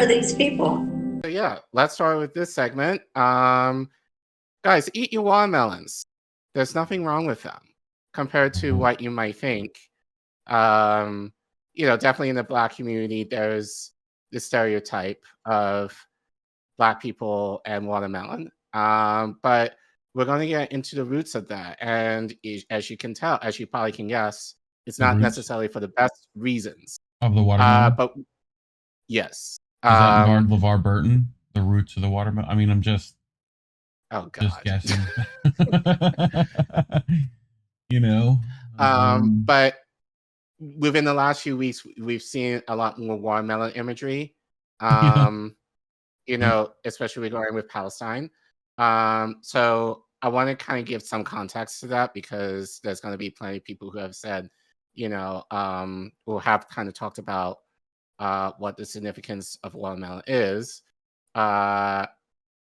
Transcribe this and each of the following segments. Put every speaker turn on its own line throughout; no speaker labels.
are these people?
So yeah, let's start with this segment. Guys, eat your watermelons. There's nothing wrong with them compared to what you might think. Definitely in the Black community, there's the stereotype of Black people and watermelon. But we're going to get into the roots of that. And as you can tell, as you probably can guess, it's not necessarily for the best reasons.
Of the watermelon?
But yes.
Is that LeVar Burton? The roots of the watermelon? I mean, I'm just...
Oh, God.
Just guessing. You know?
But within the last few weeks, we've seen a lot more watermelon imagery. Especially regarding with Palestine. So I want to kind of give some context to that because there's going to be plenty of people who have said, who have kind of talked about what the significance of watermelon is.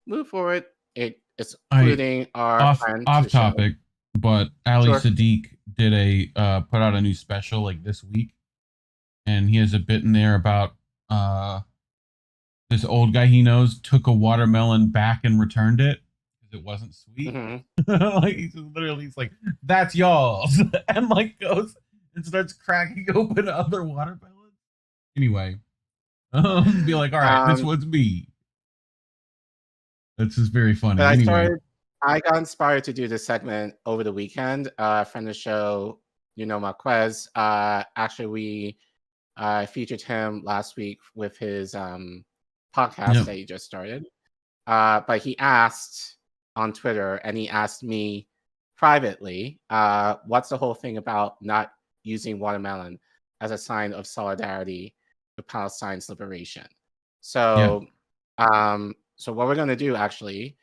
Move forward. It's including our friend
off topic, but Ali Sadiq did put out a new special like this week, and he has a bit in there about this old guy he knows took a watermelon back and returned it because it wasn't sweet. Like he's like, that's y'all's, and like goes and starts cracking open other watermelons. Anyway, be like, all right, this one's me. That's just very funny.
I got inspired to do this segment over the weekend. Friend of the show, Marquez. Actually, we featured him last week with his podcast that he just started. But he asked on Twitter, and he asked me privately, what's the whole thing about not using watermelon as a sign of solidarity with Palestine's liberation? So, so what we're going to do, actually,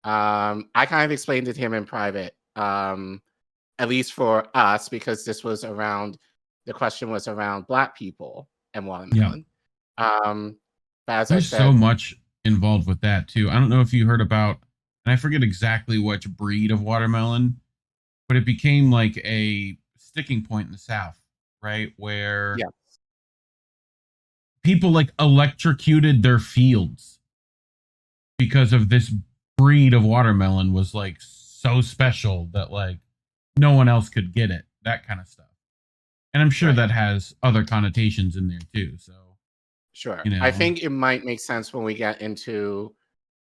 I kind of explained it to him in private, at least for us, because the question was around Black people and watermelon. But
there's so much involved with that too. I don't know if you heard about, and I forget exactly which breed of watermelon, but it became like a sticking point in the South, right? Where people like electrocuted their fields because of this breed of watermelon was like so special that like no one else could get it, that kind of stuff. And I'm sure that has other connotations in there too. So
sure. I think it might make sense when we get into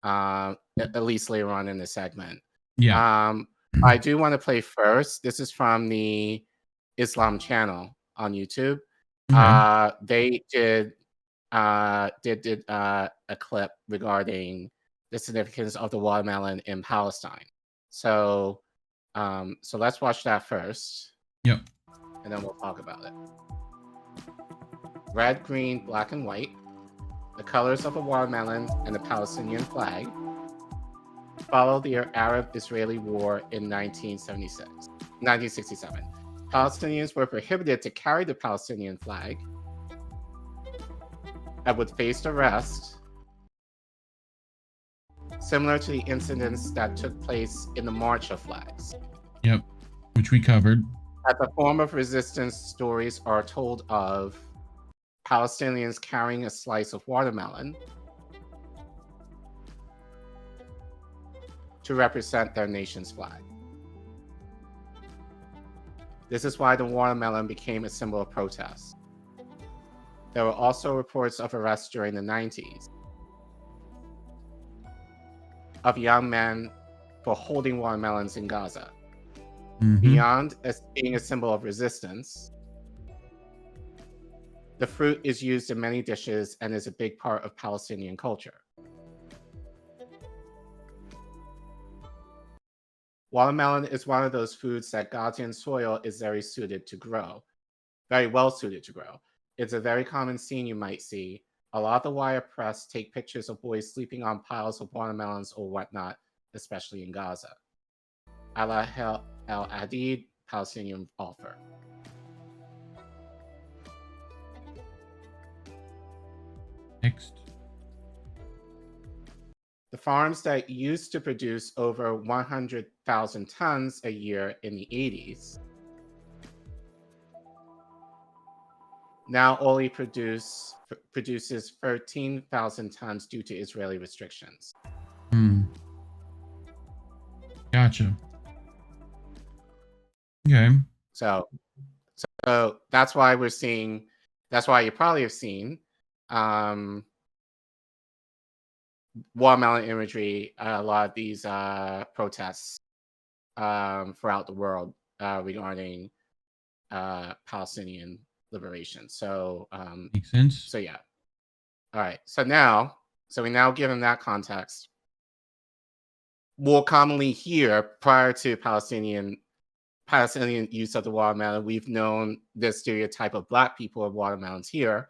at least later on in the segment. I do want to play first. This is from the Islam channel on YouTube. They did a clip regarding the significance of the watermelon in Palestine. So let's watch that first.
And
then we'll talk about it. Red, green, black, and white, the colors of a watermelon and the Palestinian flag, followed the Arab-Israeli War in 1967. Palestinians were prohibited to carry the Palestinian flag and would face arrest, similar to the incidents that took place in the March of Flags.
Which we covered.
As a form of resistance, stories are told of Palestinians carrying a slice of watermelon to represent their nation's flag. This is why the watermelon became a symbol of protest. There were also reports of arrests during the 90s of young men for holding watermelons in Gaza. Beyond being a symbol of resistance, the fruit is used in many dishes and is a big part of Palestinian culture. Watermelon is one of those foods that Ghanaian soil is very well suited to grow. It's a very common scene you might see. A lot of the wire press take pictures of boys sleeping on piles of watermelons or whatnot, especially in Gaza. Allah al-Hadid, Palestinian author.
Next.
The farms that used to produce over 100,000 tons a year in the 80s now only produces 13,000 tons due to Israeli restrictions.
Gotcha. Okay.
So that's why we're seeing. That's why you probably have seen watermelon imagery, a lot of these protests throughout the world regarding Palestinian liberation. So
makes sense.
So yeah. All right. So we now give them that context. More commonly here, prior to Palestinian use of the watermelon, we've known the stereotype of Black people of watermelons here.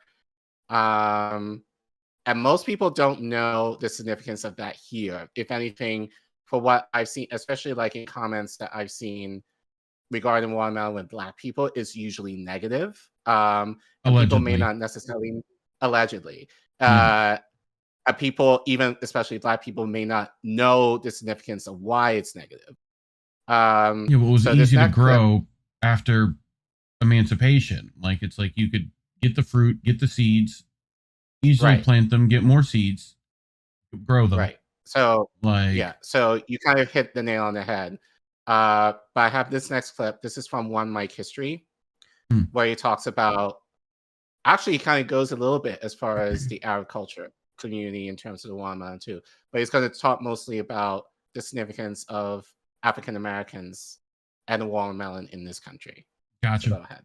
And most people don't know the significance of that here. If anything, for what I've seen, especially like in comments that I've seen regarding watermelon with Black people, is usually negative. And people may not necessarily, allegedly. People, even especially Black people, may not know the significance of why it's negative.
Well, it was easy to grow after emancipation. Like, it's like you could get the fruit, get the seeds, easily plant them, get more seeds, grow them.
Right. So, so you kind of hit the nail on the head. But I have this next clip. This is from One Mic History, where he talks about, actually, he kind of goes a little bit as far as the agriculture community in terms of the watermelon too. But he's going to talk mostly about the significance of African Americans and the watermelon in this country.
Gotcha.
So go ahead.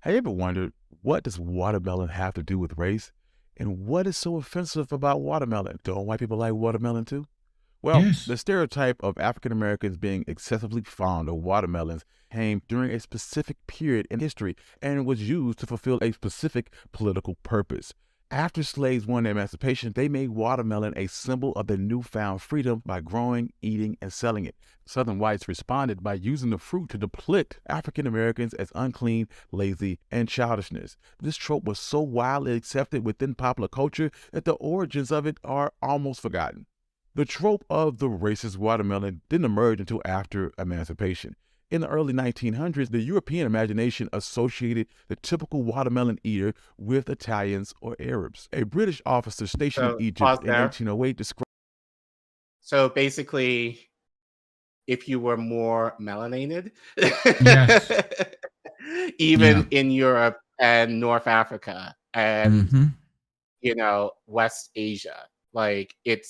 Have you ever wondered, what does watermelon have to do with race? And what is so offensive about watermelon? Don't white people like watermelon too? Well, the stereotype of African Americans being excessively fond of watermelons came during a specific period in history and was used to fulfill a specific political purpose. After slaves won their emancipation, they made watermelon a symbol of their newfound freedom by growing, eating, and selling it. Southern whites responded by using the fruit to depict African Americans as unclean, lazy, and childishness. This trope was so widely accepted within popular culture that the origins of it are almost forgotten. The trope of the racist watermelon didn't emerge until after emancipation. In the early 1900s, the European imagination associated the typical watermelon eater with Italians or Arabs. A British officer stationed in Egypt in 1808 described.
So basically, if you were more melanated, even in Europe and North Africa and West Asia, like it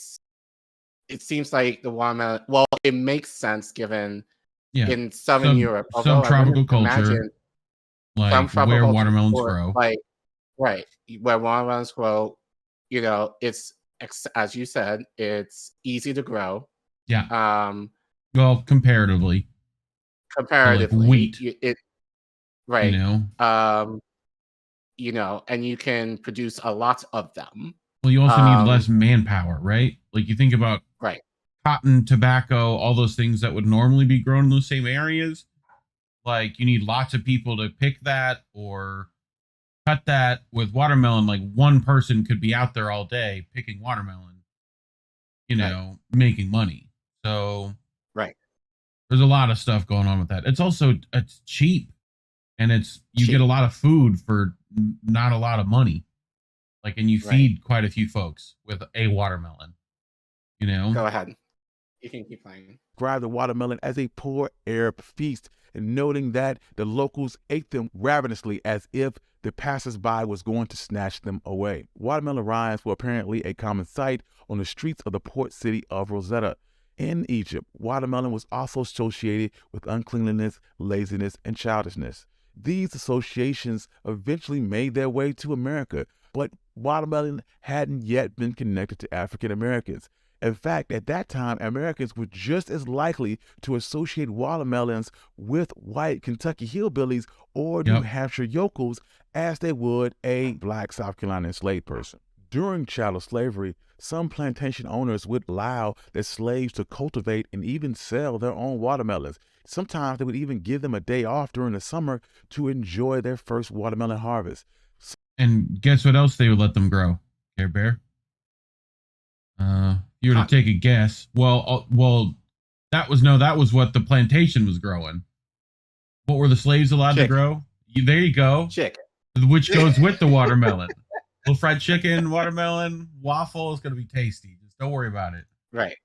seems like the watermelon. Well, it makes sense given. In Southern Europe,
some tropical culture, like where watermelons grow,
where watermelons grow, it's, as you said, it's easy to grow.
Well, comparatively,
like
wheat,
and you can produce a lot of them.
Well, you also need less manpower, right? Like, you think about cotton, tobacco, all those things that would normally be grown in those same areas. Like, you need lots of people to pick that or cut that. With watermelon, like, one person could be out there all day picking watermelon, making money. So there's a lot of stuff going on with that. It's cheap, and you get a lot of food for not a lot of money. Like, and you feed quite a few folks with a watermelon,
Go ahead. You can keep playing.
Described the watermelon as a poor Arab feast, and noting that the locals ate them ravenously as if the passers-by was going to snatch them away. Watermelon rinds were apparently a common sight on the streets of the port city of Rosetta. In Egypt, watermelon was also associated with uncleanliness, laziness, and childishness. These associations eventually made their way to America, but watermelon hadn't yet been connected to African Americans. In fact, at that time, Americans were just as likely to associate watermelons with white Kentucky hillbillies or New Hampshire yokels as they would a Black South Carolina enslaved person. During chattel slavery, some plantation owners would allow their slaves to cultivate and even sell their own watermelons. Sometimes they would even give them a day off during the summer to enjoy their first watermelon harvest.
And guess what else they would let them grow, Care Bear? You were to take a guess. Well, that was what the plantation was growing. What were the slaves allowed to grow? There you go.
Chicken.
which goes with the watermelon. Little fried chicken, watermelon, waffle is going to be tasty. Just don't worry about it.
Right.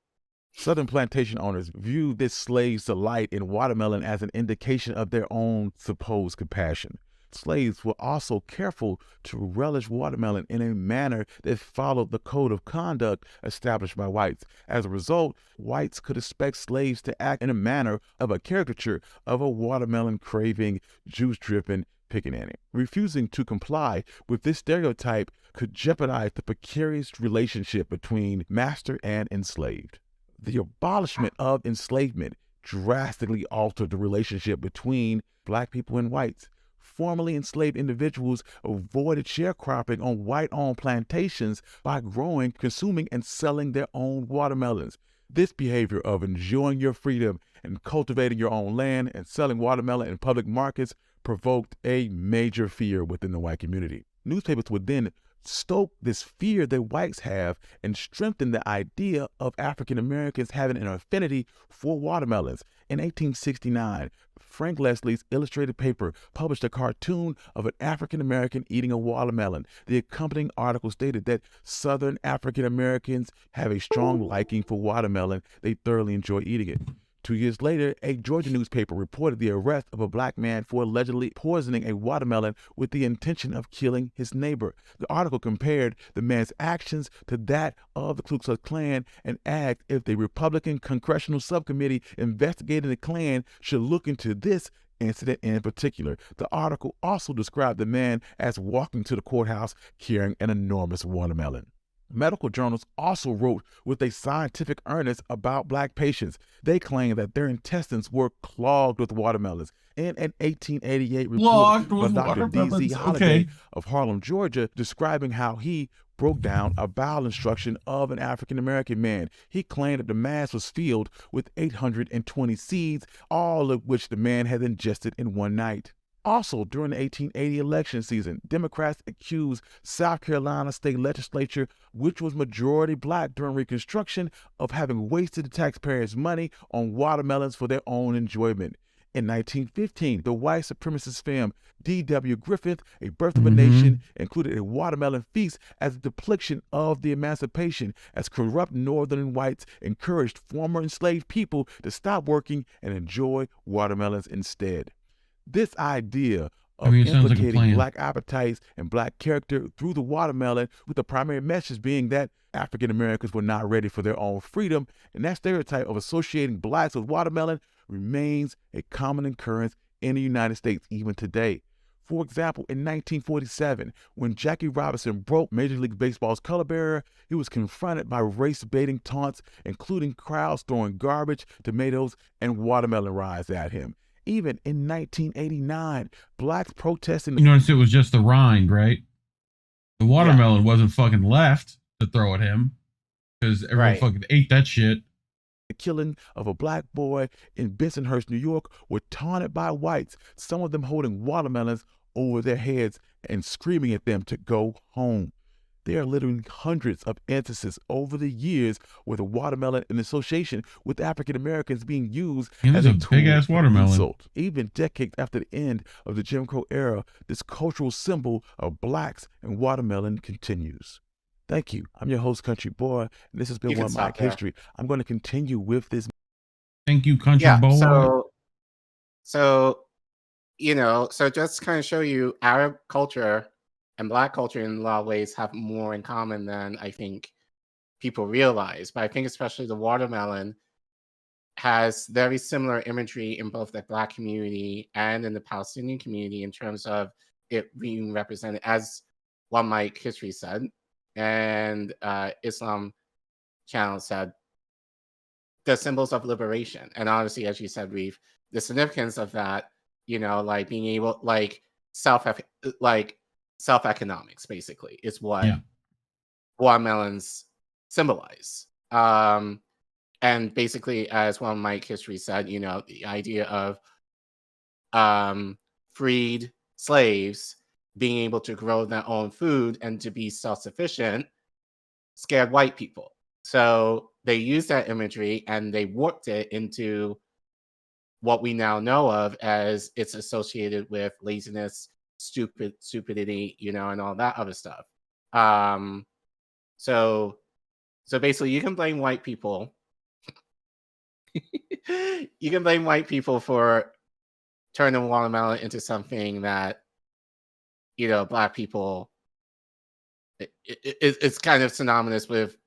Southern plantation owners viewed this slave's delight in watermelon as an indication of their own supposed compassion. Slaves were also careful to relish watermelon in a manner that followed the code of conduct established by whites. As a result, whites could expect slaves to act in a manner of a caricature of a watermelon-craving, juice-dripping pickaninny. Refusing to comply with this stereotype could jeopardize the precarious relationship between master and enslaved. The abolishment of enslavement drastically altered the relationship between black people and whites. Formerly enslaved individuals avoided sharecropping on white-owned plantations by growing, consuming, and selling their own watermelons. This behavior of enjoying your freedom and cultivating your own land and selling watermelon in public markets provoked a major fear within the white community. Newspapers would then stoke this fear that whites have and strengthen the idea of African Americans having an affinity for watermelons. In 1869, Frank Leslie's illustrated paper published a cartoon of an African American eating a watermelon. The accompanying article stated that Southern African Americans have a strong liking for watermelon. They thoroughly enjoy eating it. 2 years later, a Georgia newspaper reported the arrest of a black man for allegedly poisoning a watermelon with the intention of killing his neighbor. The article compared the man's actions to that of the Ku Klux Klan and asked if the Republican Congressional Subcommittee investigating the Klan should look into this incident in particular. The article also described the man as walking to the courthouse carrying an enormous watermelon. Medical journals also wrote with a scientific earnest about black patients. They claimed that their intestines were clogged with watermelons. In an 1888 report by Dr. D.Z. Holliday of Harlem, Georgia, describing how he broke down a bowel instruction of an African-American man. He claimed that the mass was filled with 820 seeds, all of which the man had ingested in one night. Also, during the 1880 election season, Democrats accused South Carolina state legislature, which was majority black during Reconstruction, of having wasted the taxpayers' money on watermelons for their own enjoyment. In 1915, the white supremacist film D.W. Griffith, A Birth of a Nation, included a watermelon feast as a depiction of the emancipation, as corrupt northern whites encouraged former enslaved people to stop working and enjoy watermelons instead. This idea of implicating black appetites and black character through the watermelon, with the primary message being that African Americans were not ready for their own freedom, and that stereotype of associating blacks with watermelon remains a common occurrence in the United States even today. For example, in 1947, when Jackie Robinson broke Major League Baseball's color barrier, he was confronted by race-baiting taunts, including crowds throwing garbage, tomatoes, and watermelon rinds at him. Even in 1989, blacks protesting.
You notice it was just the rind, right? The watermelon wasn't fucking left to throw at him because everyone fucking ate that shit.
The killing of a black boy in Bensonhurst, New York, were taunted by whites, some of them holding watermelons over their heads and screaming at them to go home. There are literally hundreds of instances over the years where the watermelon in association with African Americans being used as a tool
big-ass watermelon.
of insult. Even decades after the end of the Jim Crow era, this cultural symbol of blacks and watermelon continues. Thank you. I'm your host, Country Boy, and this has been One Mic History. I'm going to continue with this.
Thank you, Country Boy.
So just kind of show you Arab culture and black culture in a lot of ways have more in common than I think people realize. But I think especially the watermelon has very similar imagery in both the black community and in the Palestinian community in terms of it being represented, as One Mic History said, and Islam Channel said, the symbols of liberation. And honestly, as you said, Reef, the significance of that, like being able, like self-economics, basically, is what watermelons symbolize. And basically, as One Mic History said, the idea of freed slaves being able to grow their own food and to be self-sufficient scared white people. So they used that imagery and they warped it into what we now know of as it's associated with laziness, stupidity, you know, and all that other stuff. So basically, you can blame white people. You can blame white people for turning watermelon into something that, you know, Black people. It's kind of synonymous with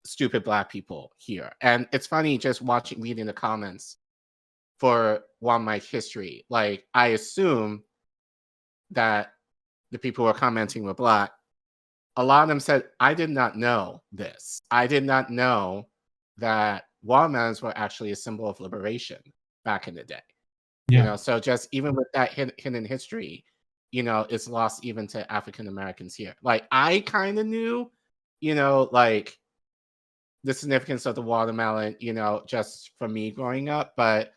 stupid Black people here, and it's funny just reading the comments for One Mic History. Like, I assume that the people who are commenting were Black. A lot of them said, I did not know this. I did not know that watermelons were actually a symbol of liberation back in the day.
Yeah.
You know, so just even with that hidden history, you know, it's lost even to African Americans here. Like, I kind of knew, you know, like the significance of the watermelon, you know, just from me growing up, but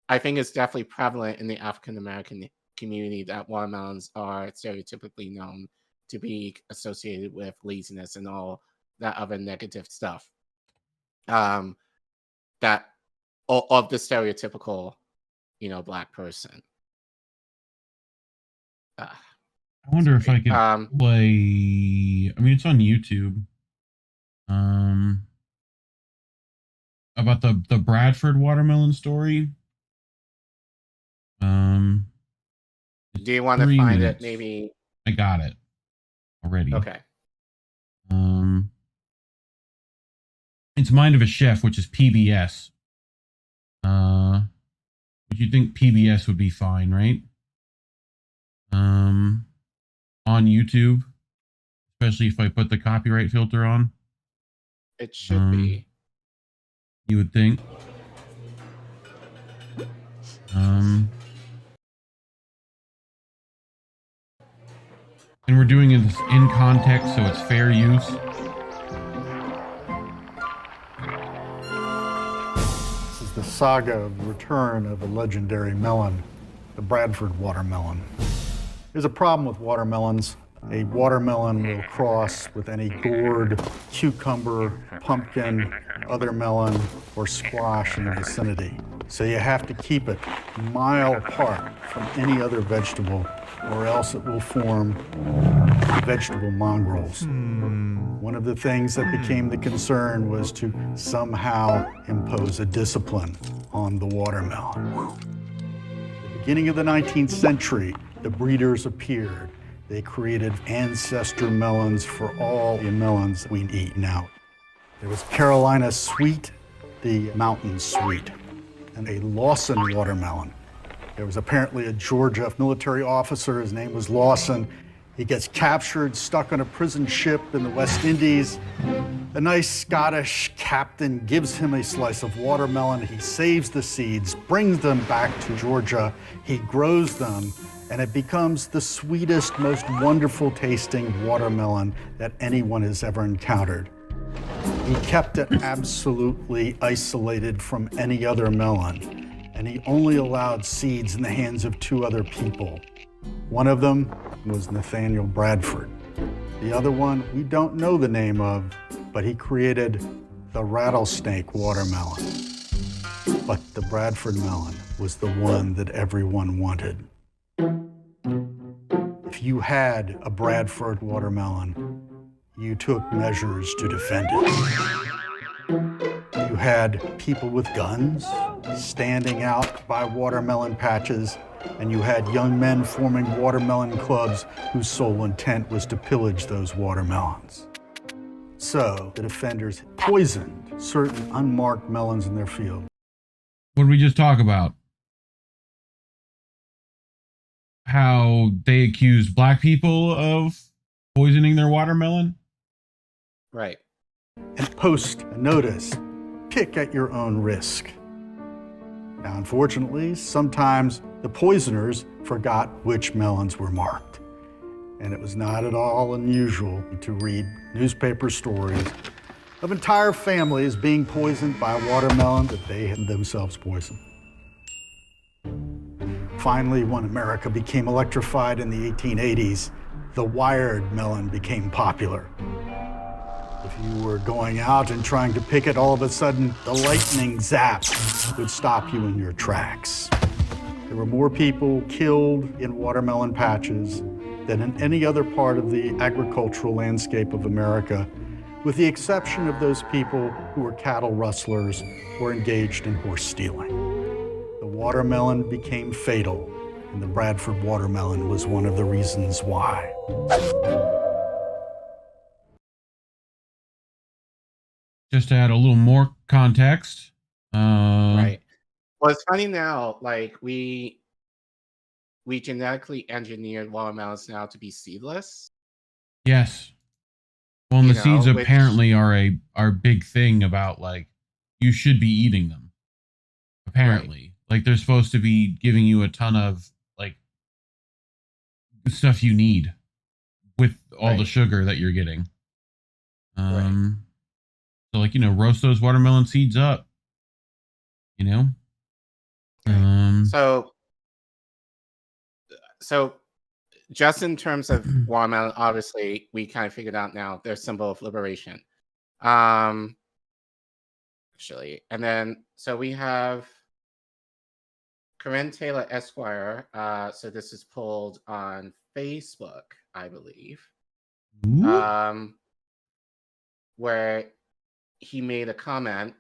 I think it's definitely prevalent in the African American community that watermelons are stereotypically known to be associated with laziness and all that other negative stuff. That of the stereotypical, you know, Black person.
I wonder if I could play. I mean, it's on YouTube. About the Bradford watermelon story.
Do you want to find it? Maybe
I got it already.
Okay.
It's Mind of a Chef, which is PBS. But you think PBS would be fine, right? On YouTube, especially if I put the copyright filter on.
It should be.
You would think. And we're doing it in context, so it's fair use.
This is the saga of the return of a legendary melon, the Bradford watermelon. There's a problem with watermelons. A watermelon will cross with any gourd, cucumber, pumpkin, other melon, or squash in the vicinity. So you have to keep it a mile apart from any other vegetable, or else it will form vegetable mongrels. One of the things that became the concern was to somehow impose a discipline on the watermelon. At the beginning of the 19th century, the breeders appeared. They created ancestor melons for all the melons we eat now. There was Carolina Sweet, the Mountain Sweet, and a Lawson watermelon. There was apparently a Georgia military officer, his name was Lawson. He gets captured, stuck on a prison ship in the West Indies. A nice Scottish captain gives him a slice of watermelon. He saves the seeds, brings them back to Georgia. He grows them, and it becomes the sweetest, most wonderful tasting watermelon that anyone has ever encountered. He kept it absolutely isolated from any other melon, and he only allowed seeds in the hands of two other people. One of them was Nathaniel Bradford. The other one we don't know the name of, but he created the rattlesnake watermelon. But the Bradford melon was the one that everyone wanted. If you had a Bradford watermelon, you took measures to defend it. You had people with guns standing out by watermelon patches, and you had young men forming watermelon clubs whose sole intent was to pillage those watermelons. So the defenders poisoned certain unmarked melons in their field.
What did we just talk about? How they accused Black people of poisoning their watermelon?
Right.
And post a notice, pick at your own risk. Now, unfortunately, sometimes the poisoners forgot which melons were marked. And it was not at all unusual to read newspaper stories of entire families being poisoned by a watermelon that they had themselves poisoned. Finally, when America became electrified in the 1880s, the wired melon became popular. If you were going out and trying to pick it, all of a sudden, the lightning zap would stop you in your tracks. There were more people killed in watermelon patches than in any other part of the agricultural landscape of America, with the exception of those people who were cattle rustlers or engaged in horse stealing. The watermelon became fatal, and the Bradford watermelon was one of the reasons why.
Just to add a little more context.
Right. Well, it's funny now, like we genetically engineered watermelons now to be seedless.
Yes. Well, and the seeds apparently are a big thing about, like, you should be eating them. Apparently. Right. Like, they're supposed to be giving you a ton of, like, stuff you need with all the sugar that you're getting. So, like, you know, roast those watermelon seeds up. You know?
So just in terms of watermelon, obviously, we kind of figured out now they're a symbol of liberation. Actually, and then, so we have Corinne Taylor Esquire. So this is pulled on Facebook, I believe, where he made a comment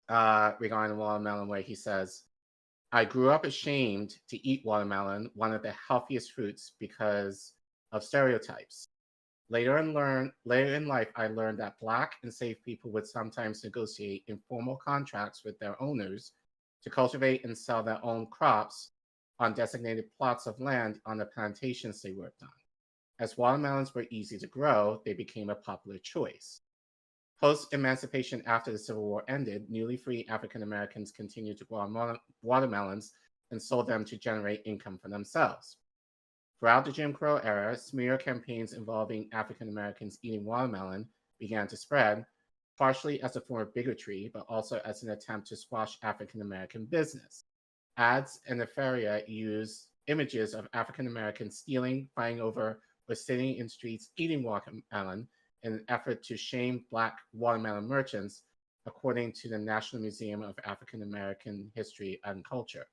regarding watermelon, where he says, I grew up ashamed to eat watermelon, one of the healthiest fruits, because of stereotypes. Later in life, I learned that Black enslaved people would sometimes negotiate informal contracts with their owners to cultivate and sell their own crops on designated plots of land on the plantations they worked on. As watermelons were easy to grow, they became a popular choice. Post-emancipation, after the Civil War ended, newly free African Americans continued to grow watermelons and sold them to generate income for themselves. Throughout the Jim Crow era, smear campaigns involving African Americans eating watermelon began to spread, partially as a form of bigotry, but also as an attempt to squash African American business. Ads and nefarious used images of African Americans stealing, fighting over, or sitting in streets eating watermelon in an effort to shame Black watermelon merchants, according to the National Museum of African American History and Culture.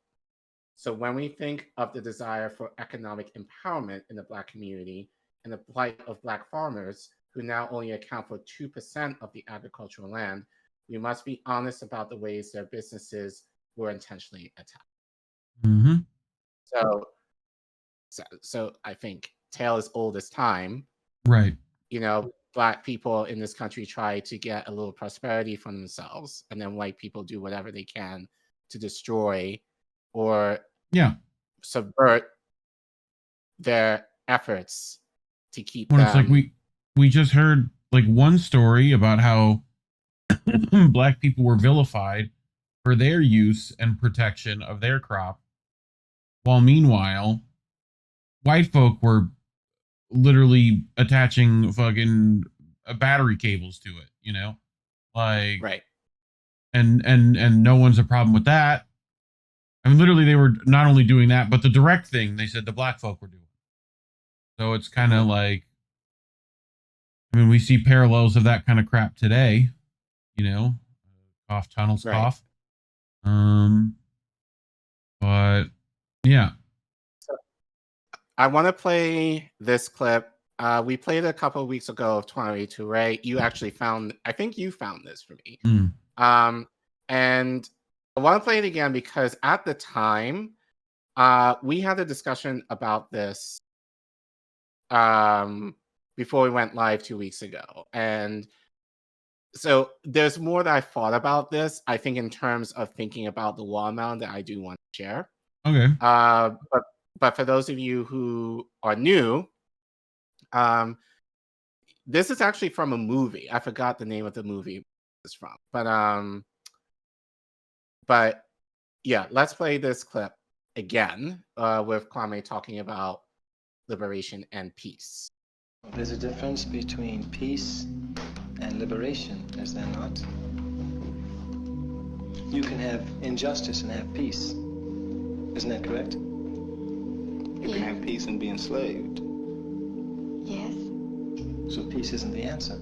So when we think of the desire for economic empowerment in the Black community and the plight of Black farmers, who now only account for 2% of the agricultural land, we must be honest about the ways their businesses were intentionally attacked.
Mm-hmm.
So I think tale as old as time.
Right.
You know, Black people in this country try to get a little prosperity for themselves, and then white people do whatever they can to destroy or subvert their efforts to keep them.
It's like we just heard like one story about how Black people were vilified for their use and protection of their crop, while meanwhile white folk were literally attaching fucking battery cables to it, you know, like,
right.
And no one's a problem with that. I mean, literally they were not only doing that, but the direct thing they said the Black folk were doing. So it's kind of like, I mean, we see parallels of that kind of crap today, you know, cough tunnels, cough. But yeah.
I want to play this clip. We played it a couple of weeks ago of 2022, right? You actually I think you found this for me. And I want to play it again because at the time, we had a discussion about this before we went live 2 weeks ago. And so there's more that I thought about this, I think, in terms of thinking about the watermelon that I do want to share.
Okay.
But for those of you who are new, this is actually from a movie. I forgot the name of the movie it's from. But yeah, let's play this clip again with Kwame talking about liberation and peace.
There's a difference between peace and liberation, is there not? You can have injustice and have peace. Isn't that correct?
You can have peace and be enslaved.
Yes.
So peace isn't the answer.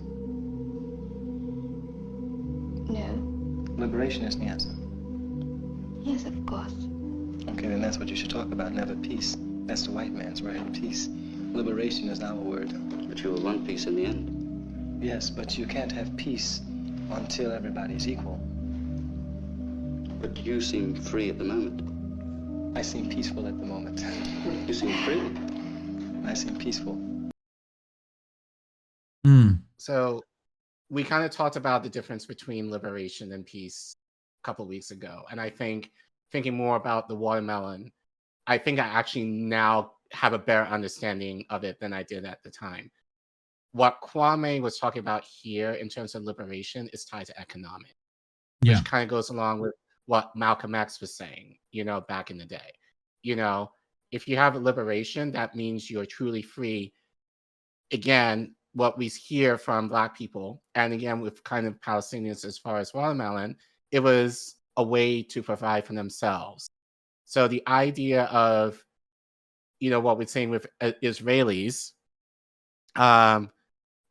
No.
Liberation is the answer.
Yes, of course.
Okay, then that's what you should talk about, never peace. That's the white man's right, peace. Liberation is our word.
But you will want peace in the end.
Yes, but you can't have peace until everybody's equal.
But you seem free at the moment.
I seem peaceful at the moment.
You seem free.
I seem peaceful.
So we kind of talked about the difference between liberation and peace a couple of weeks ago. And I think thinking more about the watermelon, I think I actually now have a better understanding of it than I did at the time. What Kwame was talking about here in terms of liberation is tied to economic, which kind of goes along with what Malcolm X was saying, back in the day. If you have a liberation, that means you're truly free. Again, what we hear from Black people, and again, with kind of Palestinians as far as watermelon, it was a way to provide for themselves. So the idea of, what we're saying with Israelis, kind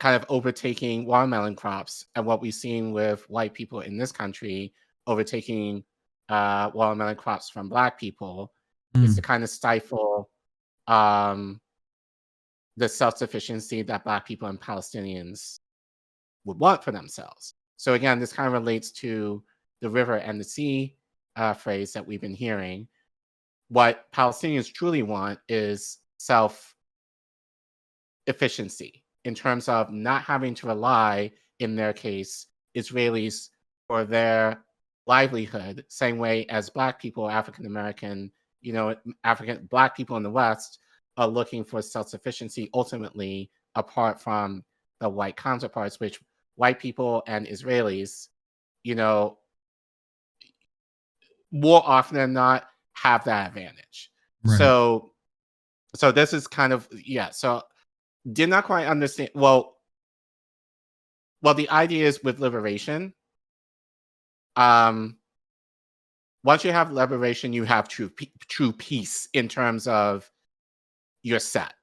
of overtaking watermelon crops, and what we've seen with white people in this country overtaking watermelon crops from Black people, is to kind of stifle the self-sufficiency that Black people and Palestinians would want for themselves. So again, this kind of relates to the river and the sea phrase that we've been hearing. What Palestinians truly want is self-efficiency in terms of not having to rely, in their case, Israelis for their livelihood, same way as Black people, African-American, Black people in the West are looking for self-sufficiency ultimately apart from the white counterparts, which white people and Israelis, more often than not have that advantage. Right. So this is kind of, so did not quite understand. Well, the idea is with liberation, once you have liberation, you have true peace in terms of you're set.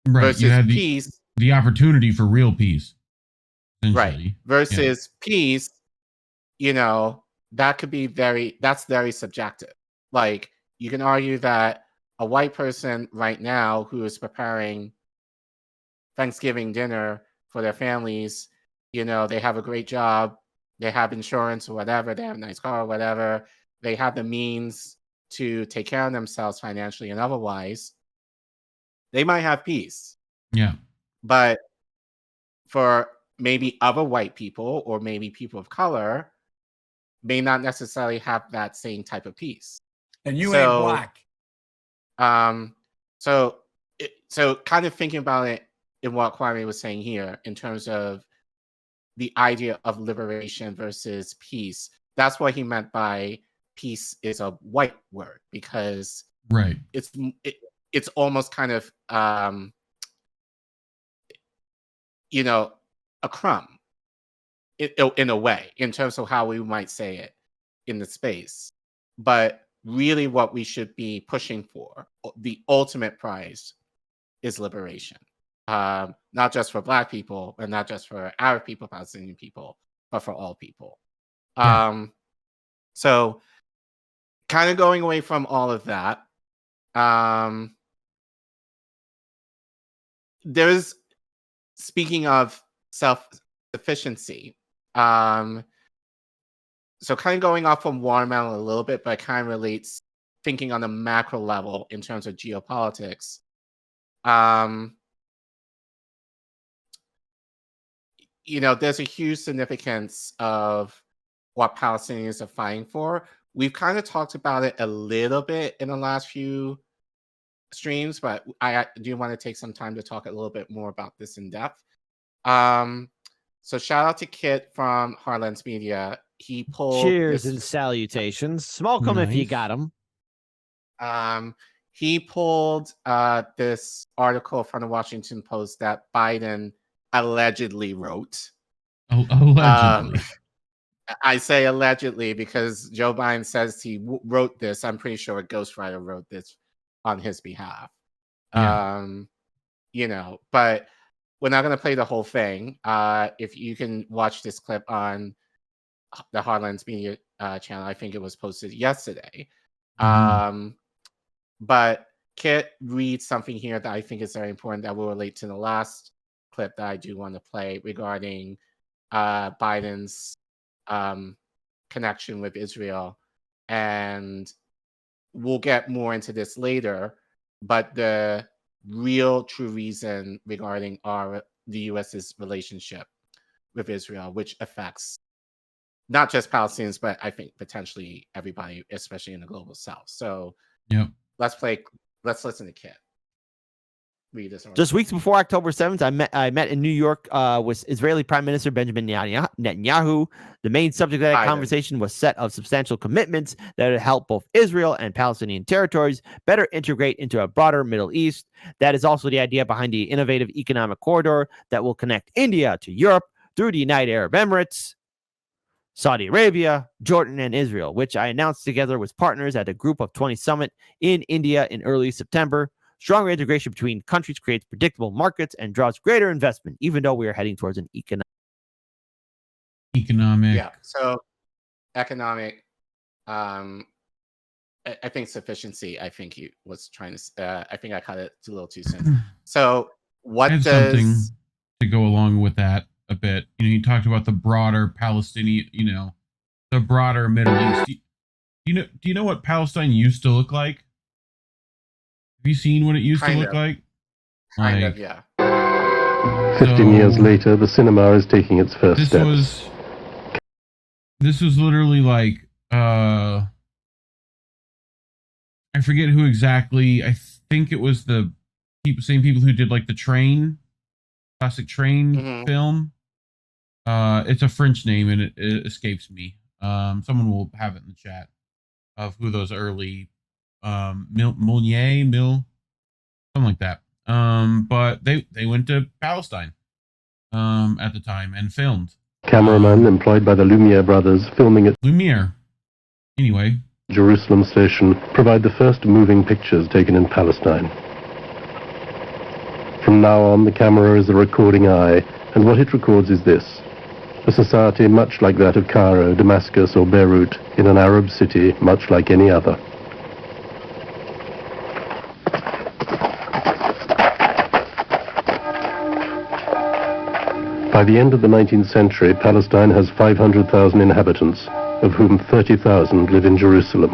Right.
Versus
you have
peace,
the opportunity for real peace.
Right. Versus peace, that could be that's very subjective. Like, you can argue that a white person right now who is preparing Thanksgiving dinner for their families, they have a great job, they have insurance or whatever, they have a nice car or whatever, they have the means to take care of themselves financially and otherwise, they might have peace.
Yeah.
But for maybe other white people or maybe people of color, may not necessarily have that same type of peace.
And you ain't Black.
So kind of thinking about it in what Kwame was saying here in terms of the idea of liberation versus peace, that's what he meant by peace is a white word, because
right,
it's almost kind of a crumb in a way, in terms of how we might say it in the space. But really what we should be pushing for, the ultimate prize, is liberation. Not just for Black people, and not just for Arab people, Palestinian people, but for all people. So kind of going away from all of that, there's, speaking of self-sufficiency, so kind of going off from watermelon a little bit, but kind of relates, thinking on the macro level in terms of geopolitics. There's a huge significance of what Palestinians are fighting for. We've kind of talked about it a little bit in the last few streams, but I do want to take some time to talk a little bit more about this in depth. So shout out to Kit from Heartlands Media. He pulled
cheers and salutations. Smoke them if you got them.
He pulled this article from the Washington Post that Biden allegedly wrote.
Allegedly.
I say allegedly because Joe Biden says he wrote this. I'm pretty sure a ghostwriter wrote this on his behalf.
Yeah.
But we're not going to play the whole thing. If you can watch this clip on the Heartlands Media channel, I think it was posted yesterday. But Kit reads something here that I think is very important that will relate to the last clip that I do want to play regarding Biden's connection with Israel. And we'll get more into this later, but the real true reason regarding the U.S.'s relationship with Israel, which affects not just Palestinians, but I think potentially everybody, especially in the global South. So let's listen to Kit.
Just weeks before October 7th, I met in New York with Israeli Prime Minister Benjamin Netanyahu. The main subject of that conversation was set of substantial commitments that would help both Israel and Palestinian territories better integrate into a broader Middle East. That is also the idea behind the innovative economic corridor that will connect India to Europe through the United Arab Emirates, Saudi Arabia, Jordan, and Israel, which I announced together with partners at a Group of 20 summit in India in early September. Stronger integration between countries creates predictable markets and draws greater investment, even though we are heading towards an
economic.
Yeah. So economic, I think sufficiency. I think he was trying to. I think I cut it a little too soon. So what
I have
does
something to go along with that a bit? You talked about the broader Palestinian, the broader Middle East. Do you know what Palestine used to look like? Have you seen what it used to look like?
Kind of, yeah.
15 years later, the cinema is taking its first steps.
This was literally like, I forget who exactly. I think it was the same people who did like the classic train film. It's a French name and it escapes me. Someone will have it in the chat of who those early something like that. But they went to Palestine at the time and filmed.
Cameraman employed by the Lumiere brothers filming at
Lumiere. Anyway,
Jerusalem station provide the first moving pictures taken in Palestine. From now on, the camera is a recording eye, and what it records is this: a society much like that of Cairo, Damascus, or Beirut, in an Arab city much like any other. By the end of the 19th century, Palestine has 500,000 inhabitants, of whom 30,000 live in Jerusalem.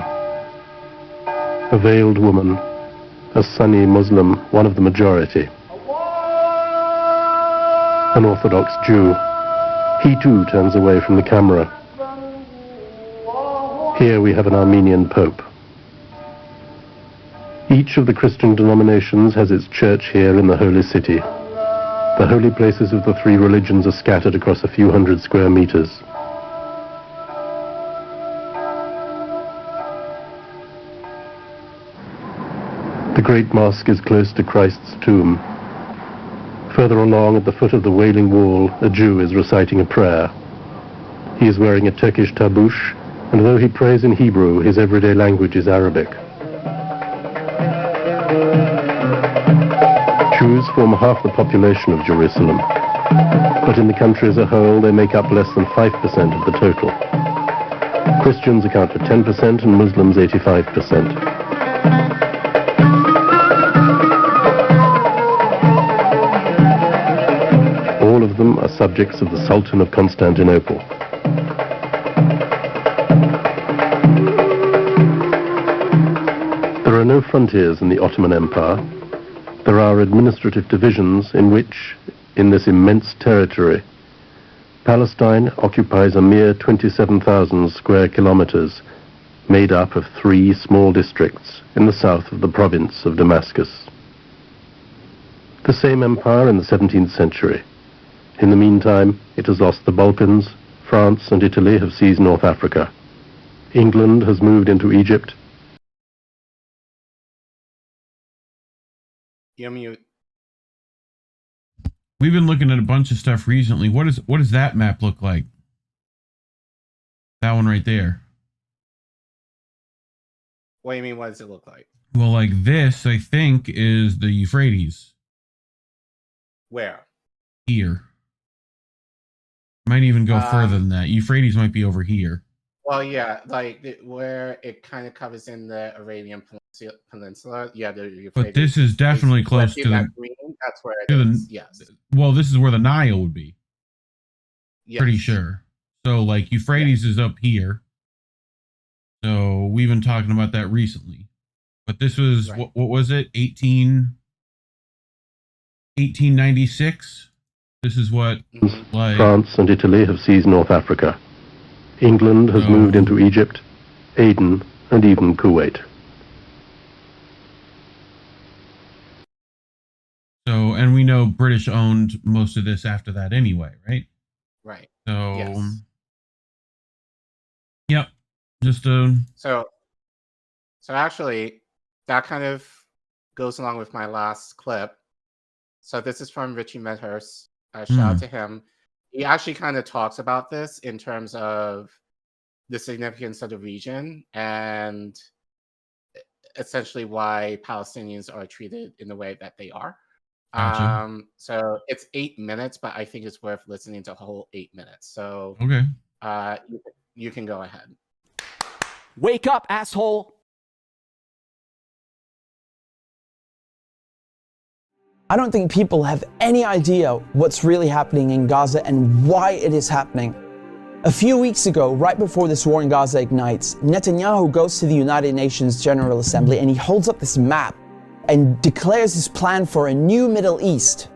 A veiled woman, a Sunni Muslim, one of the majority. An Orthodox Jew. He too turns away from the camera. Here we have an Armenian Pope. Each of the Christian denominations has its church here in the Holy City. The holy places of the three religions are scattered across a few hundred square meters. The Great Mosque is close to Christ's tomb. Further along, at the foot of the Wailing Wall, a Jew is reciting a prayer. He is wearing a Turkish tabush, and though he prays in Hebrew, his everyday language is Arabic. Jews form half the population of Jerusalem, but in the country as a whole they make up less than 5% of the total. Christians account for 10% and Muslims 85%. All of them are subjects of the Sultan of Constantinople. There are no frontiers in the Ottoman Empire. There are administrative divisions in which, in this immense territory, Palestine occupies a mere 27,000 square kilometers, made up of 3 small districts in the south of the province of Damascus. The same empire in the 17th century. In the meantime, it has lost the Balkans, France and Italy have seized North Africa. England has moved into Egypt.
You're mute.
We've been looking at a bunch of stuff recently. What does that map look like? That one right there.
What do you mean, what does it look like?
Well, like this, I think, is the Euphrates.
Where?
Here. Might even go further than that. Euphrates might be over here.
Well, yeah, like where it kind of covers in the Arabian Peninsula. Yeah, the Euphrates.
But this is definitely close to the
green. That's where it is. Yes.
Well, this is where the Nile would be.
Yes.
Pretty sure. So, like, Euphrates is up here. So we've been talking about that recently. But this was what was it? 1896. This is what like
France and Italy have seized North Africa. England has moved into Egypt, Aden, and even Kuwait.
So, and we know British owned most of this after that anyway, right?
Right.
So,
yes.
Yep. Just
So actually, that kind of goes along with my last clip. So this is from Richie Medhurst. Shout out to him. He actually kind of talks about this in terms of the significance of the region and essentially why Palestinians are treated in the way that they are.
Gotcha.
So it's 8 minutes, but I think it's worth listening to the whole 8 minutes. So
okay.
You can go ahead.
Wake up, asshole.
I don't think people have any idea what's really happening in Gaza and why it is happening. A few weeks ago, right before this war in Gaza ignites, Netanyahu goes to the United Nations General Assembly and he holds up this map and declares his plan for a new Middle East.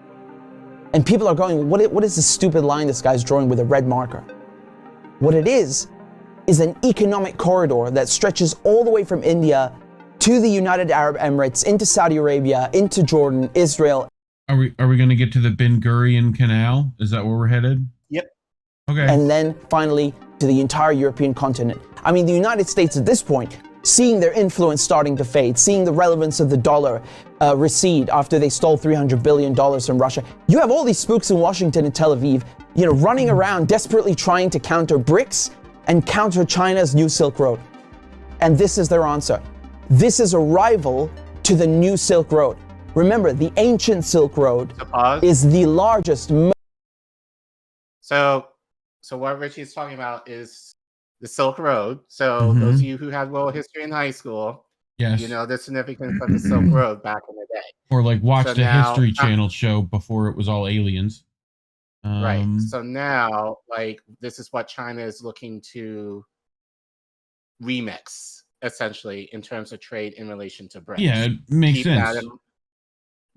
And people are going, what is this stupid line this guy's drawing with a red marker? What it is an economic corridor that stretches all the way from India to the United Arab Emirates, into Saudi Arabia, into Jordan, Israel.
Are we going to get to the Ben Gurion Canal? Is that where we're headed?
Yep.
Okay.
And then finally to the entire European continent. I mean, the United States at this point, seeing their influence starting to fade, seeing the relevance of the dollar recede after they stole $300 billion from Russia. You have all these spooks in Washington and Tel Aviv, running around desperately trying to counter BRICS and counter China's new Silk Road. And this is their answer. This is a rival to the new Silk Road. Remember, the ancient Silk Road is the largest.
So what Richie is talking about is the Silk Road. So those of you who had world history in high school,
yes,
you know the significance of the Silk Road back in the day.
Or like watched a History Channel show before it was all aliens.
Right. So now, like, this is what China is looking to remix, essentially, in terms of trade in relation to BRICS.
Yeah, it makes sense.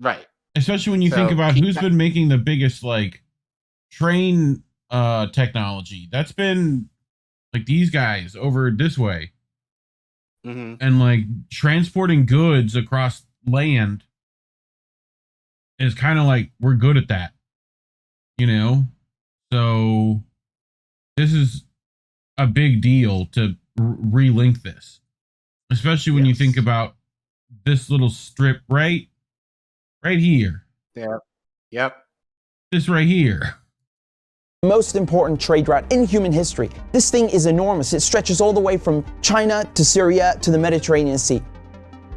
Right.
Especially when you think about who's been making the biggest, like, train technology. That's been, like, these guys over this way. And, like, transporting goods across land is kind of like, we're good at that. So this is a big deal to relink this, especially when you think about this little strip right here.
Yep.
This right here.
Most important trade route in human history. This thing is enormous. It stretches all the way from China to Syria to the Mediterranean Sea.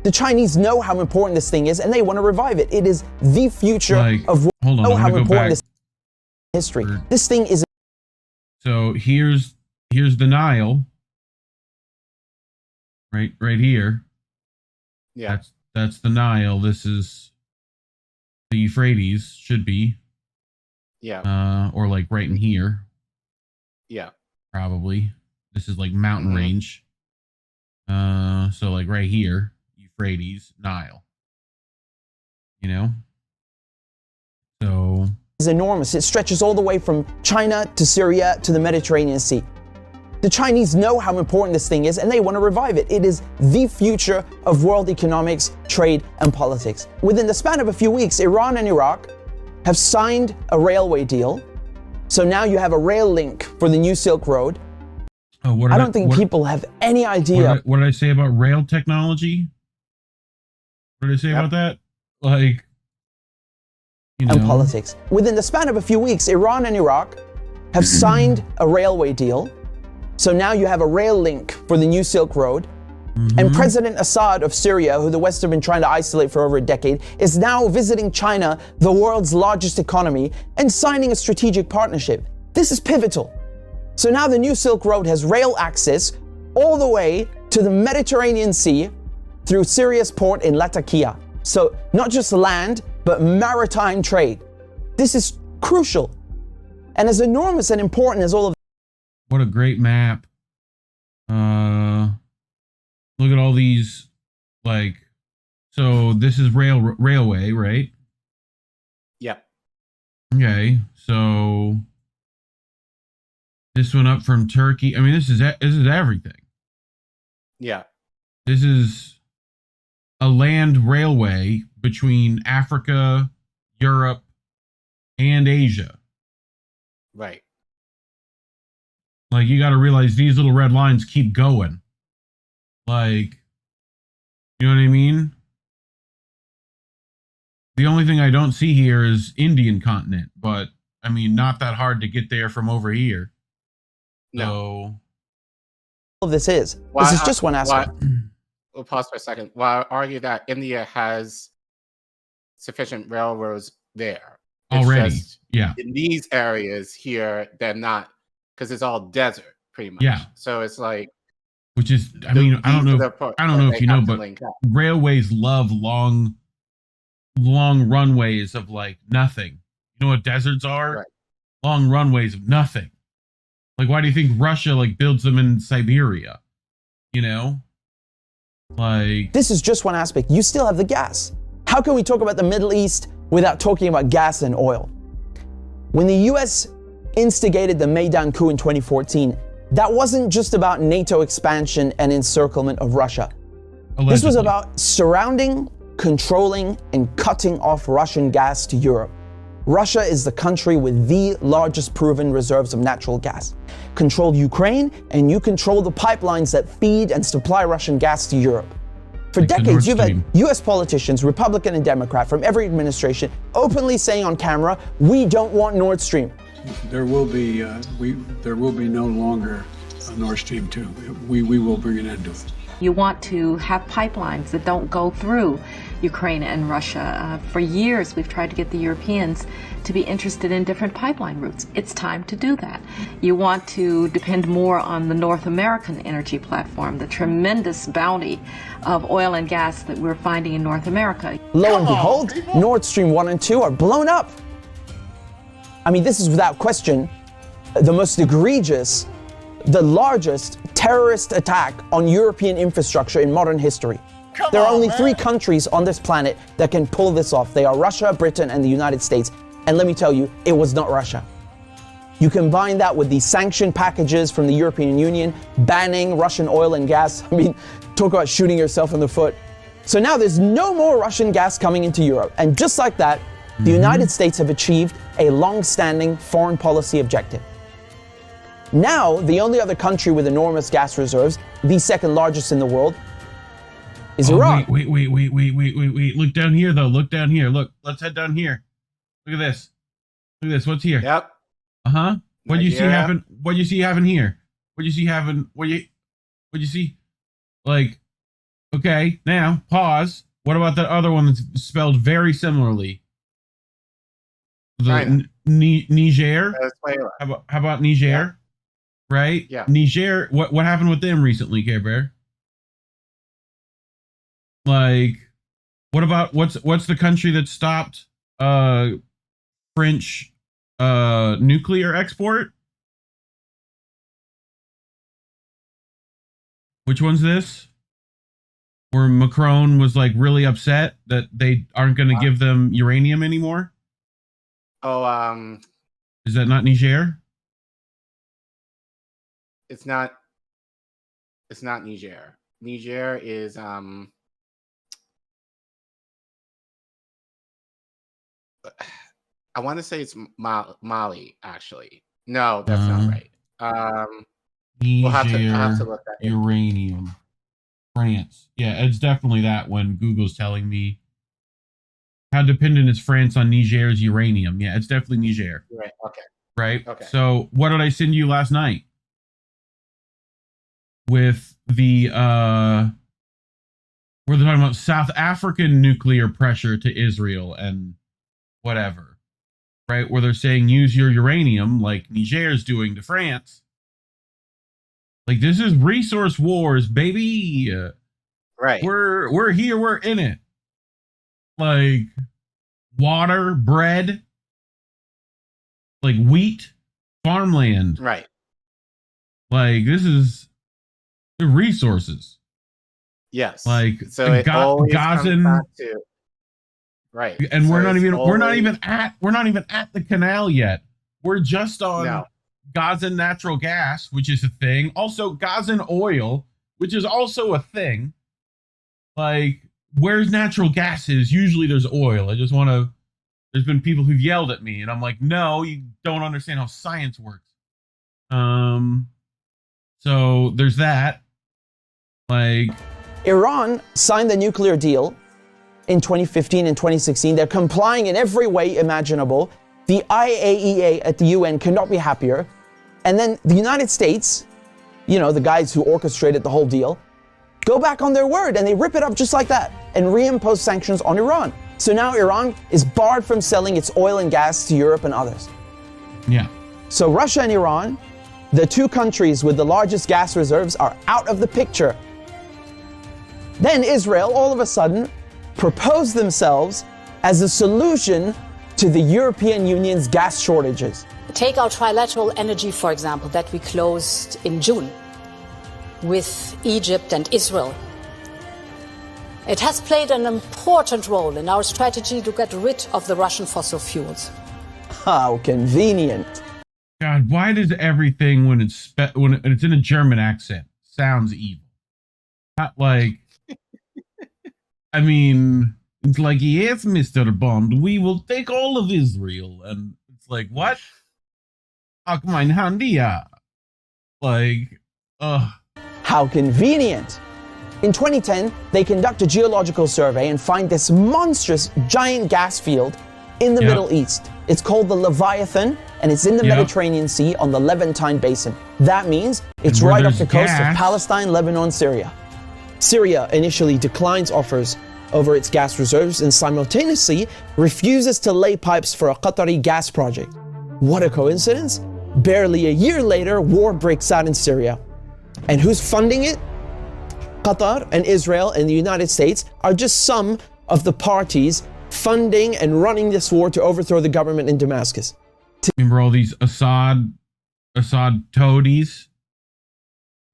The Chinese know how important this thing is and they want to revive it. It is the future of how important this history. This thing is.
So here's the Nile. Right here.
Yeah.
That's the Nile. This is the Euphrates, should be.
Yeah.
Or like right in here.
Yeah.
Probably. This is like mountain range. So like right here, Euphrates, Nile. So
is enormous. It stretches all the way from China to Syria to the Mediterranean Sea. The Chinese know how important this thing is and they want to revive it. It is the future of world economics, trade, and politics. Within the span of a few weeks, Iran and Iraq have signed a railway deal. So now you have a rail link for the new Silk Road.
Oh,
I don't think people have any idea.
What did I say about rail technology? What did I say about that? Like,
and politics. Within the span of a few weeks, Iran and Iraq have signed a railway deal. So now you have a rail link for the new Silk Road. And President Assad of Syria, who the West have been trying to isolate for over a decade, is now visiting China, the world's largest economy, and signing a strategic partnership. This is pivotal. So now the new Silk Road has rail access all the way to the Mediterranean Sea through Syria's port in Latakia. So not just land, but maritime trade. This is crucial and as enormous and important as all of.
What a great map. Look at all these, like, so this is railway, right?
Yep.
Okay, so this one up from Turkey. I mean, this is everything.
Yeah.
This is a land railway between Africa, Europe, and Asia.
Right.
Like, you got to realize these little red lines keep going. Like, you know what I mean? The only thing I don't see here is Indian continent, but I mean, not that hard to get there from over here.
No.
So,
all of this is just one aspect.
We'll pause for a second. Well, I argue that India has sufficient railroads there. It's
already,
just
yeah.
In these areas here, they're not, because it's all desert, pretty much.
Yeah.
So it's like,
which is, I mean, I don't know if you know, but railways love long runways of like nothing. You know what deserts are?
Right.
Long runways of nothing. Like, why do you think Russia like builds them in Siberia? You know, like,
this is just one aspect. You still have the gas. How can we talk about the Middle East without talking about gas and oil? When the US instigated the Maidan coup in 2014, that wasn't just about NATO expansion and encirclement of Russia. Allegedly. This was about surrounding, controlling, and cutting off Russian gas to Europe. Russia is the country with the largest proven reserves of natural gas. Control Ukraine, and you control the pipelines that feed and supply Russian gas to Europe. For decades, you've had US politicians, Republican and Democrat, from every administration, openly saying on camera, we don't want Nord Stream.
There will be no longer a Nord Stream 2. We will bring an end to it.
You want to have pipelines that don't go through Ukraine and Russia. For years, we've tried to get the Europeans to be interested in different pipeline routes. It's time to do that. You want to depend more on the North American energy platform, the tremendous bounty of oil and gas that we're finding in North America.
Lo and behold, Nord Stream 1 and 2 are blown up. I mean, this is without question the most egregious, the largest terrorist attack on European infrastructure in modern history. There are only 3 countries on this planet that can pull this off. They are Russia, Britain, and the United States. And let me tell you, it was not Russia. You combine that with the sanction packages from the European Union, banning Russian oil and gas. I mean, talk about shooting yourself in the foot. So now there's no more Russian gas coming into Europe. And just like that, the United States have achieved a long-standing foreign policy objective. Now, the only other country with enormous gas reserves, the second largest in the world, is Iran.
Wait. Look down here, though. Look down here. Look, let's head down here. Look at this. Look at this. What's here?
Yep.
Uh-huh. What do you see happen? What do you see having here? What do you see having? What do you see? Like, okay, now, pause. What about that other one that's spelled very similarly? The Niger? How about Niger?
Yeah.
Right?
Yeah.
Niger, what happened with them recently, Care Bear? Like, what about what's the country that stopped French nuclear export? Which one's this? Where Macron was like really upset that they aren't going to give them uranium anymore?
Oh,
is that not Niger?
It's not Niger. Niger is I want to say it's Mali, actually. No, that's not right.
Niger,
I'll have to look that
uranium. France. Yeah, it's definitely that when Google's telling me how dependent is France on Niger's uranium. Yeah, it's definitely Niger.
Right. Okay.
Right?
Okay.
So what did I send you last night? With the where they're talking about South African nuclear pressure to Israel and whatever. Right? Where they're saying use your uranium like Niger's doing to France. Like, this is resource wars, baby.
Right.
We're here. We're in it. Like, water, bread, like wheat, farmland.
Right.
Like, this is the resources.
Yes.
Like,
so it always
Gazan,
comes back to right.
And
so
we're not even at the canal yet. We're just on Gazan natural gas, which is a thing. Also, Gazan oil, which is also a thing. Like, where's natural gas is, usually there's oil. There's been people who've yelled at me, and I'm like, no, you don't understand how science works. So there's that. Like,
Iran signed the nuclear deal in 2015 and 2016. They're complying in every way imaginable. The IAEA at the UN cannot be happier. And then the United States, the guys who orchestrated the whole deal, go back on their word and they rip it up just like that and reimpose sanctions on Iran. So now Iran is barred from selling its oil and gas to Europe and others.
Yeah.
So Russia and Iran, the two countries with the largest gas reserves, are out of the picture. Then Israel, all of a sudden, proposed themselves as a solution to the European Union's gas shortages.
Take our trilateral energy, for example, that we closed in June with Egypt and Israel. It has played an important role in our strategy to get rid of the Russian fossil fuels.
How convenient.
God, why does everything when it's in a German accent sounds evil? Not like, I mean, it's like, yes, Mr. Bond, we will take all of Israel. And it's like, what? Ach, mein Handy, ja. Like,
How convenient. In 2010, they conduct a geological survey and find this monstrous giant gas field in the Middle East. It's called the Leviathan, and it's in the Mediterranean Sea on the Levantine Basin. That means it's right off the coast of Palestine, Lebanon, Syria. Syria initially declines offers over its gas reserves and simultaneously refuses to lay pipes for a Qatari gas project. What a coincidence! Barely a year later, war breaks out in Syria. And who's funding it? Qatar and Israel and the United States are just some of the parties funding and running this war to overthrow the government in Damascus.
Remember all these Assad toadies,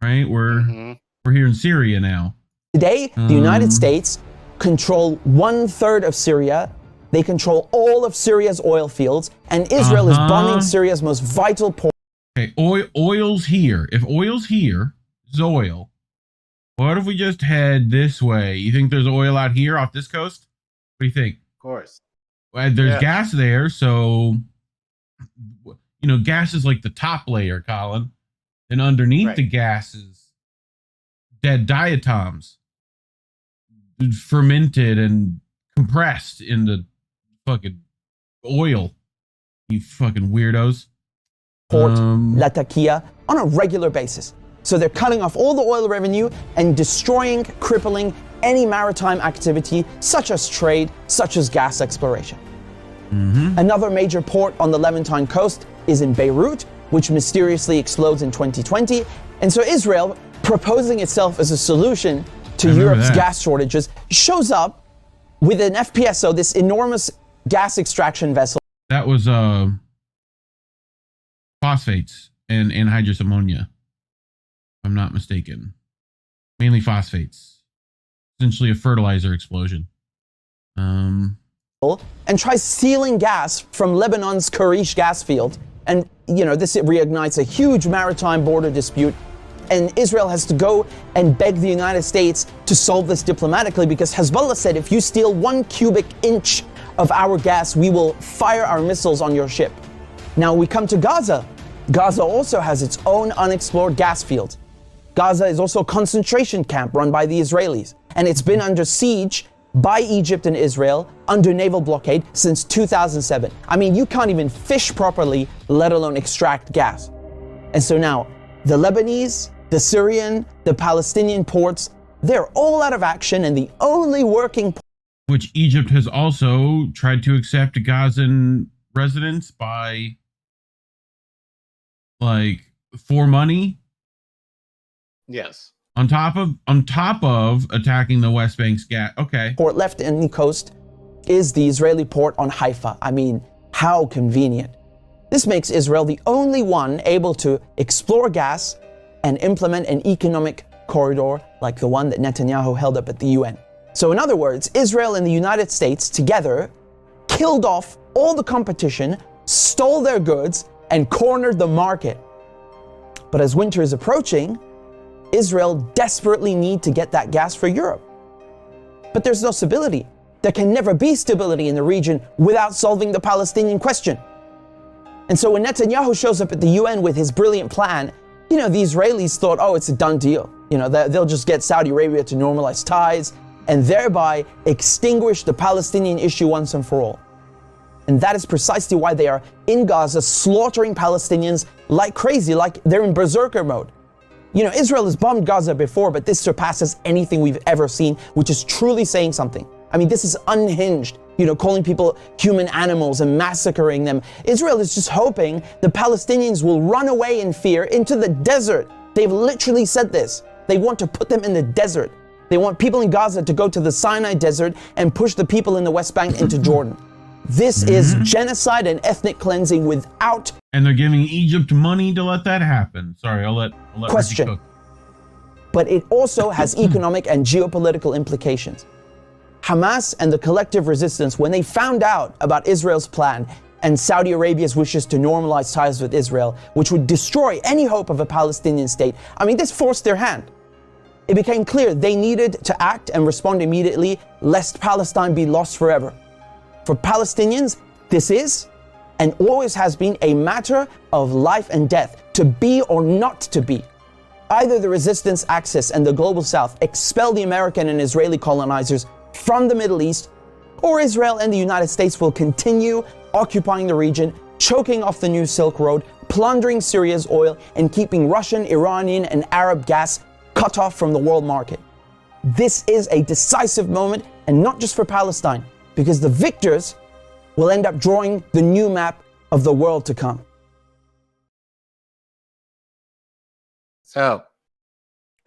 right? We're here in Syria now.
Today, the United States control 1/3 of Syria. They control all of Syria's oil fields, and Israel is bombing Syria's most vital port.
Okay, oil's here. If oil's here, it's oil. What if we just head this way? You think there's oil out here off this coast? What do you think?
Of course.
Well, there's gas there, so gas is like the top layer, Collin. And underneath the gas is dead diatoms, fermented and compressed into fucking oil. You fucking weirdos.
Port Latakia on a regular basis. So they're cutting off all the oil revenue and destroying, crippling any maritime activity, such as trade, such as gas exploration. Another major port on the Levantine coast is in Beirut, which mysteriously explodes in 2020. And so Israel, proposing itself as a solution to Europe's gas shortages, shows up with an FPSO, this enormous gas extraction vessel.
That was phosphates and anhydrous ammonia, if I'm not mistaken. Mainly phosphates. Essentially a fertilizer explosion.
And tries stealing gas from Lebanon's Karish gas field. And, this reignites a huge maritime border dispute. And Israel has to go and beg the United States to solve this diplomatically, because Hezbollah said, if you steal 1 cubic inch of our gas, we will fire our missiles on your ship. Now we come to Gaza. Gaza also has its own unexplored gas field. Gaza is also a concentration camp run by the Israelis, and it's been under siege by Egypt and Israel under naval blockade since 2007. I mean, you can't even fish properly, let alone extract gas. And so now, the Lebanese, the Syrian, the Palestinian ports, they're all out of action, and the only working...
Which Egypt has also tried to accept Gazan residents by, for money.
Yes.
On top of attacking the West Bank's gas. Okay.
Port left in the coast is the Israeli port on Haifa. I mean, how convenient. This makes Israel the only one able to explore gas and implement an economic corridor like the one that Netanyahu held up at the UN. So in other words, Israel and the United States together killed off all the competition, stole their goods, and cornered the market. But as winter is approaching, Israel desperately needs to get that gas for Europe. But there's no stability. There can never be stability in the region without solving the Palestinian question. And so when Netanyahu shows up at the UN with his brilliant plan, the Israelis thought, oh, it's a done deal. They'll just get Saudi Arabia to normalize ties and thereby extinguish the Palestinian issue once and for all. And that is precisely why they are in Gaza slaughtering Palestinians like crazy, like they're in berserker mode. Israel has bombed Gaza before, but this surpasses anything we've ever seen, which is truly saying something. I mean, this is unhinged, calling people human animals and massacring them. Israel is just hoping the Palestinians will run away in fear into the desert. They've literally said this. They want to put them in the desert. They want people in Gaza to go to the Sinai desert and push the people in the West Bank into Jordan. This is genocide and ethnic cleansing without...
And they're giving Egypt money to let that happen. Sorry, I'll let
question.
Cook.
But it also has economic and geopolitical implications. Hamas and the collective resistance, when they found out about Israel's plan and Saudi Arabia's wishes to normalize ties with Israel, which would destroy any hope of a Palestinian state, this forced their hand. It became clear they needed to act and respond immediately, lest Palestine be lost forever. For Palestinians, this is and always has been a matter of life and death, to be or not to be. Either the resistance axis and the global south expel the American and Israeli colonizers from the Middle East, or Israel and the United States will continue occupying the region, choking off the new Silk Road, plundering Syria's oil, and keeping Russian, Iranian, and Arab gas cut off from the world market. This is a decisive moment, and not just for Palestine, because the victors will end up drawing the new map of the world to come.
So,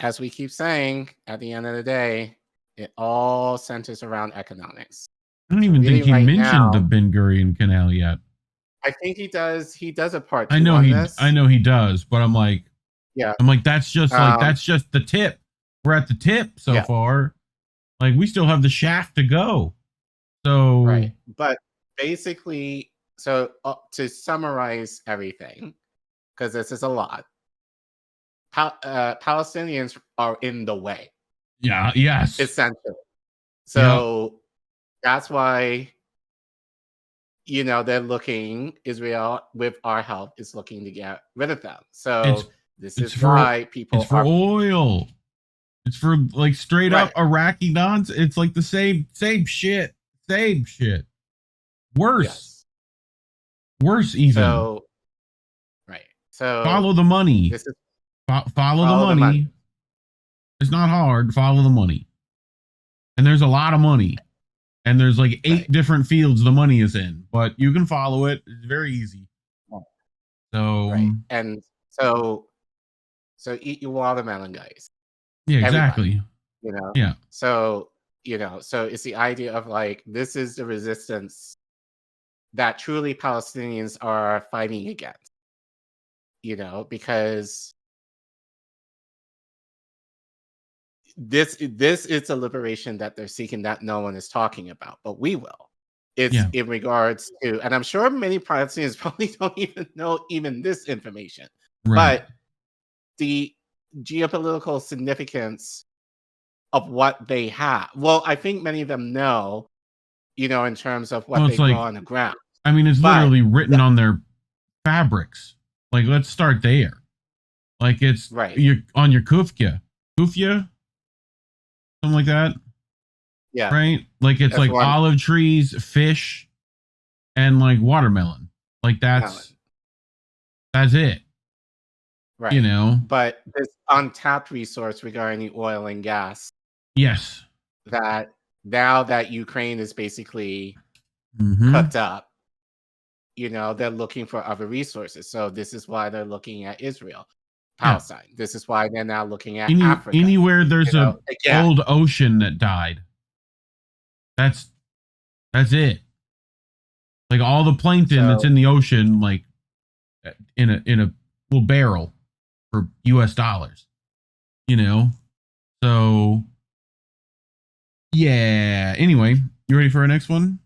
as we keep saying, at the end of the day, it all centers around economics.
I don't even think he mentioned the Ben Gurion Canal yet.
I think he does. He does a part two
I know he does, but I'm like,
yeah.
I'm like, that's just the tip. We're at the tip so far. Like, we still have the shaft to go. So
right, but basically, so to summarize everything, because this is a lot, Palestinians are in the way.
Yeah. Yes.
Essentially. So that's why, they're looking. Israel, with our help, is looking to get rid of them. So this is why people.
It's for oil. It's for like straight up Iraqi nonsense. It's like the same shit. Same shit. Worse.
Yes.
Worse even.
So, right. So
follow the money.
This is,
follow the money. It's not hard. Follow the money. And there's a lot of money. And there's like 8 different fields the money is in. But you can follow it. It's very easy. So
and so eat your watermelon, guys.
Yeah, exactly.
Everybody,
Yeah.
So so it's the idea of like, this is the resistance that truly Palestinians are fighting against, because this is a liberation that they're seeking that no one is talking about, but we will. It's in regards to, and I'm sure many Palestinians probably don't even know even this information, but the geopolitical significance of what they have. Well, I think many of them know, in terms of what they grow on the ground.
I mean, it's literally written on their fabrics. Like, let's start there. Like, it's you're on your kufya, something like that.
Yeah.
Right? Like, it's like olive trees, fish, and like watermelon. Like, that's it.
Right. But this untapped resource regarding the oil and gas.
Yes.
That now that Ukraine is basically cooked up, they're looking for other resources. So this is why they're looking at Israel. Palestine. Yeah. This is why they're now looking at Africa.
Anywhere there's a old ocean that died. That's it. Like all the plankton that's in the ocean, like in a little barrel for US dollars. You know? So yeah. Anyway, you ready for our next one?